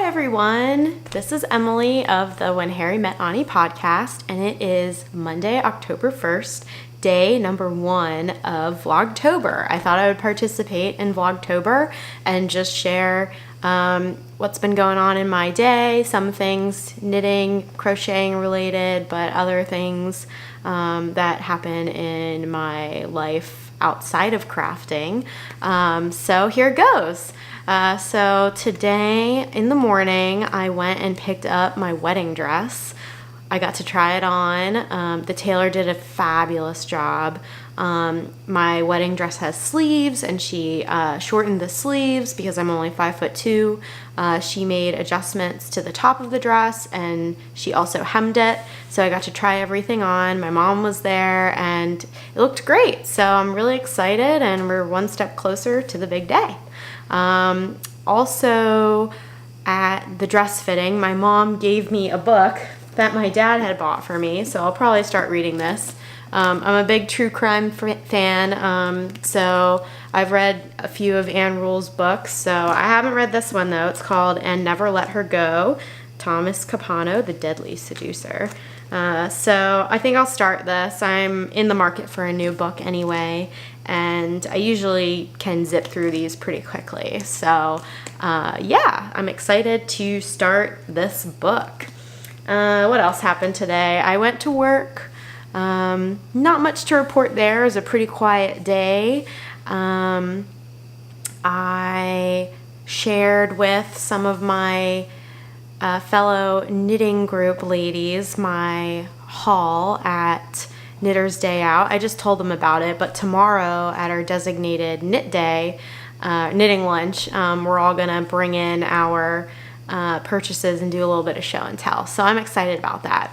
everyone. This is Emily of the When Harry Met Onnie podcast, and it is Monday, October 1st, day number 1 of Vlogtober. I thought I would participate in Vlogtober and just share what's been going on in my day, some things knitting, crocheting related, but other things that happen in my life outside of crafting. So here goes. So today in the morning, I went and picked up my wedding dress. I got to try it on. The tailor did a fabulous job. My wedding dress has sleeves, and she shortened the sleeves because I'm only 5'2". She made adjustments to the top of the dress, and she also hemmed it. So I got to try everything on. My mom was there, and it looked great. So I'm really excited, and we're one step closer to the big day. Also at the dress fitting, my mom gave me a book that my dad had bought for me, so I'll probably start reading this. I'm a big true crime fan, so I've read a few of Anne Rule's books, so I haven't read this one though. It's called And Never Let Her Go, Thomas Capano, the Deadly Seducer. So I think I'll start this. I'm in the market for a new book anyway, and I usually can zip through these pretty quickly. So yeah, I'm excited to start this book. What else happened today? I went to work. Not much to report there. It was a pretty quiet day. I shared with some of my fellow knitting group ladies my haul at Knitter's Day Out. I just told them about it, but tomorrow at our designated knit day, knitting lunch, we're all gonna bring in our purchases and do a little bit of show and tell. So I'm excited about that.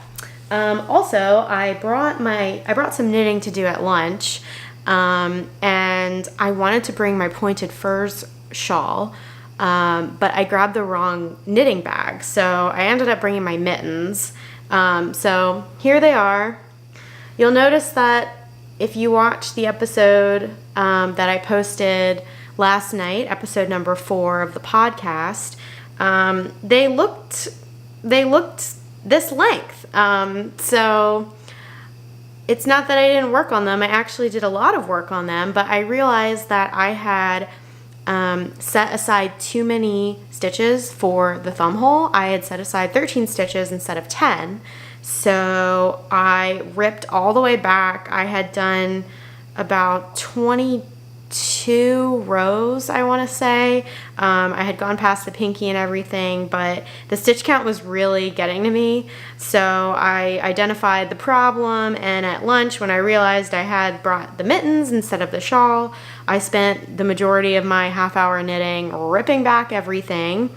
Also, I brought some knitting to do at lunch, and I wanted to bring my pointed furs shawl, but I grabbed the wrong knitting bag, so I ended up bringing my mittens. So here they are. You'll notice that if you watch the episode that I posted last night, episode number 4 of the podcast, they looked this length. So it's not that I didn't work on them. I actually did a lot of work on them, but I realized that I had set aside too many stitches for the thumb hole. I had set aside 13 stitches instead of 10. So I ripped all the way back. I had done about 22 rows, I want to say. I had gone past the pinky and everything, but the stitch count was really getting to me. So I identified the problem, and at lunch, when I realized I had brought the mittens instead of the shawl, I spent the majority of my half-hour knitting ripping back everything.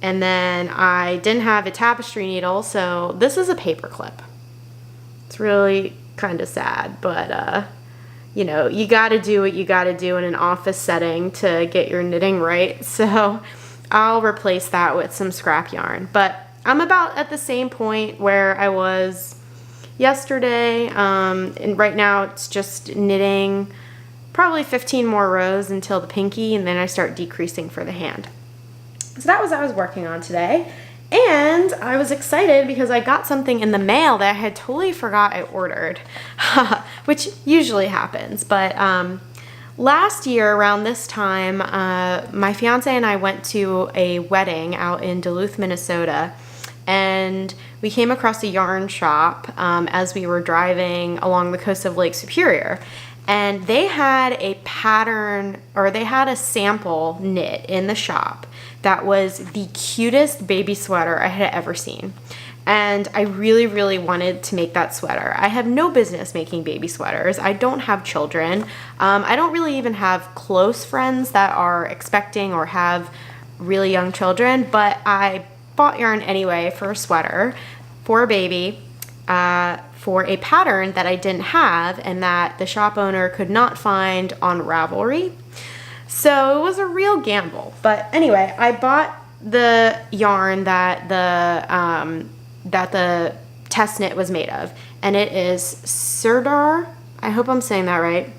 And then I didn't have a tapestry needle, so this is a paper clip. It's really kind of sad, but you know, you got to do what you got to do in an office setting to get your knitting right. So I'll replace that with some scrap yarn. But I'm about at the same point where I was yesterday, and right now it's just knitting probably 15 more rows until the pinky, and then I start decreasing for the hand. So that was what I was working on today. And I was excited because I got something in the mail that I had totally forgot I ordered, which usually happens. But last year around this time, my fiance and I went to a wedding out in Duluth, Minnesota, and we came across a yarn shop as we were driving along the coast of Lake Superior. And they had a pattern, or they had a sample knit in the shop that was the cutest baby sweater I had ever seen. And I really, really wanted to make that sweater. I have no business making baby sweaters. I don't have children. I don't really even have close friends that are expecting or have really young children, but I bought yarn anyway for a sweater for a baby, for a pattern that I didn't have and that the shop owner could not find on Ravelry. So it was a real gamble. But anyway, I bought the yarn that the test knit was made of, and it is Sirdar, I hope I'm saying that right,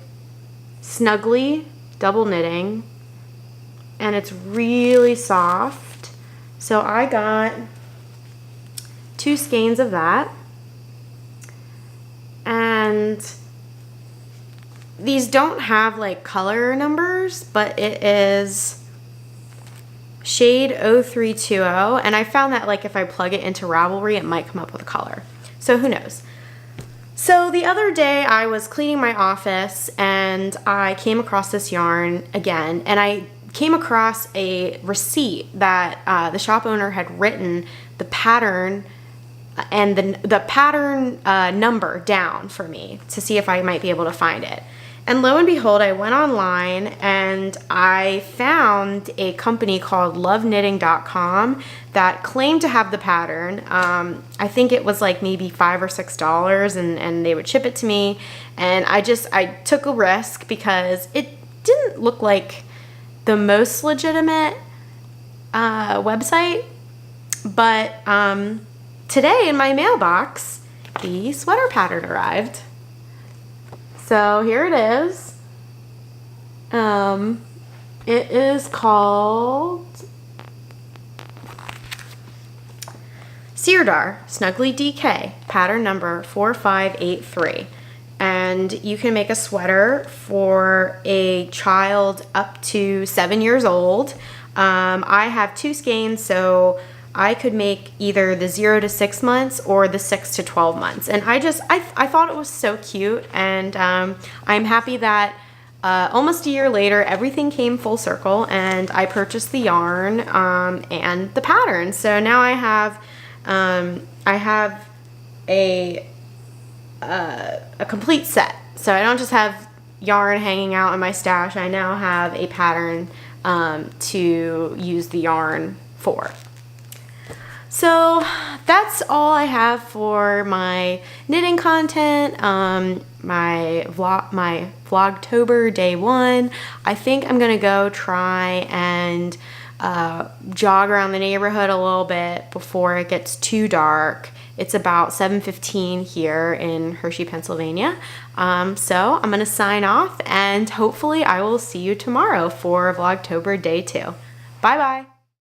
Snuggly double knitting, and it's really soft. So I got 2 skeins of that. And these don't have like color numbers, but it is shade 0320. And I found that like if I plug it into Ravelry, it might come up with a color. So who knows? So the other day I was cleaning my office and I came across this yarn again, and I came across a receipt that the shop owner had written the pattern and the pattern number down for me to see if I might be able to find it. And lo and behold, I went online and I found a company called loveknitting.com that claimed to have the pattern. I think it was like maybe $5 or $6 and they would ship it to me. And I took a risk because it didn't look like the most legitimate website. But today in my mailbox, the sweater pattern arrived. So here it is. It is called Sirdar Snuggly DK, pattern number 4583. And you can make a sweater for a child up to 7 years old. I have 2 skeins, so I could make either the 0 to 6 months or the 6 to 12 months. And I thought it was so cute, and I'm happy that almost a year later, everything came full circle, and I purchased the yarn and the pattern. So now I have a complete set. So I don't just have yarn hanging out in my stash. I now have a pattern to use the yarn for. So that's all I have for my knitting content, my Vlogtober day 1. I think I'm gonna go try and jog around the neighborhood a little bit before it gets too dark. It's about 7:15 here in Hershey, Pennsylvania. So I'm gonna sign off, and hopefully I will see you tomorrow for Vlogtober day 2. Bye bye.